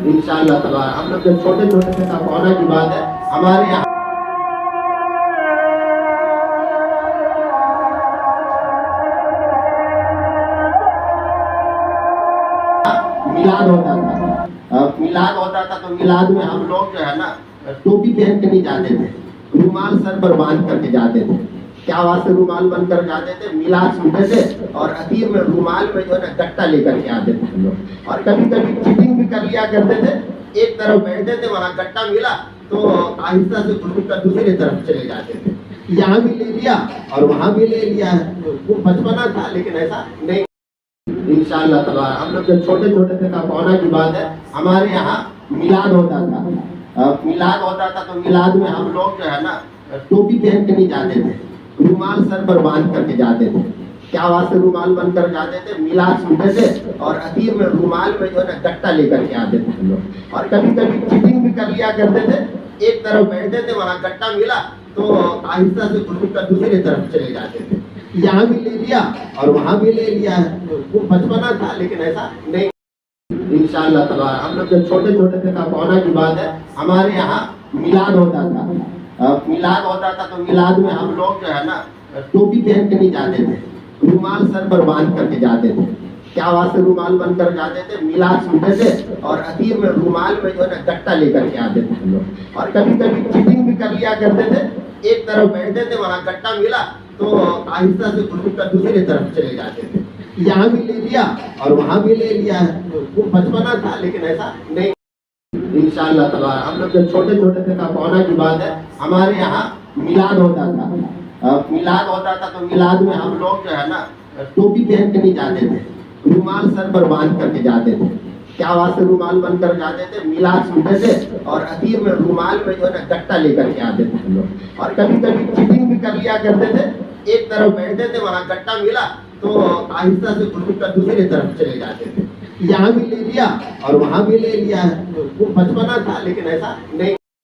इंशाअल्लाह ताला हम लोग जब छोटे छोटे थे तब कोरोना की बात है हमारे यहाँ मिलाद होता था। मिलाद होता था तो मिलाद में हम लोग जो है ना टोपी पहन के नहीं जाते थे, रुमाल सर पर बांध करके जाते थे। क्या वास्ते रुमाल बन कर जाते थे? मिलाद सुनते थे और अतीर में रुमाल में जो है ना गट्टा लेकर के आते थे हम लोग। और कभी कभी चीटिंग भी कर लिया करते थे, एक तरफ बैठते थे, वहाँ गट्टा मिला तो आहिस्ता से घूम कर दूसरी तरफ चले जाते थे। यहाँ भी ले लिया और वहाँ भी ले लिया। वो बचपना था, लेकिन ऐसा नहीं। इंशाअल्लाह ताला हम लोग जब छोटे छोटे थे तब कोरोना की बात है हमारे यहाँ मिलाद होता था। मिलाद होता था तो मिलाद में हम लोग जो है ना टोपी पहन के नहीं जाते थे, रुमाल सर पर बांध करके जाते थे। क्या वास्ते रुमाल बन कर जाते थे? मिलाद सुनते थे और अतीर में रुमाल में जो है ना गट्टा लेकर के आते थे हम लोग। और कभी कभी चीटिंग भी कर लिया करते थे, एक तरफ बैठते थे, वहाँ गट्टा मिला तो आहिस्ता से घूम कर दूसरी तरफ चले जाते थे। यहाँ भी ले लिया और वहाँ भी ले लिया। वो बचपना था, लेकिन ऐसा नहीं। इंशाअल्लाह ताला हम लोग जब छोटे छोटे थे तब कोरोना की बात है हमारे यहाँ मिलाद होता था। मिलाद होता था तो मिलाद में हम लोग जो है ना टोपी पहन के नहीं जाते थे, रुमाल सर पर बांध करके जाते थे। क्या वास्ते रुमाल बन कर जाते थे? मिलाद सुनते थे और अतीर में रुमाल में जो है ना गट्टा लेकर के आते थे हम लोग। और कभी कभी चीटिंग भी कर लिया करते थे, एक तरफ बैठते थे, वहाँ गट्टा मिला तो आहिस्ता से घूम कर दूसरी तरफ चले जाते थे। यहाँ भी ले लिया और वहाँ भी ले लिया। वो बचपना था, लेकिन ऐसा नहीं। इंशाअल्लाह ताला हम लोग जब छोटे छोटे थे तब कोरोना की बात है हमारे यहाँ मिलाद होता था। मिलाद होता था तो मिलाद में हम लोग जो है ना टोपी पहन के नहीं जाते थे, रुमाल सर पर बांध करके जाते थे। क्या वास्ते रुमाल बन कर जाते थे? मिलाद सुनते थे और अतीर में रुमाल में जो है ना गट्टा लेकर के आते थे हम लोग। और कभी कभी चीटिंग भी कर लिया करते थे, एक तरफ बैठते थे, वहाँ गट्टा मिला तो आहिस्ता से घूम कर दूसरी तरफ चले जाते थे। यहाँ भी ले लिया और वहाँ भी ले लिया। वो बचपना था, लेकिन ऐसा नहीं।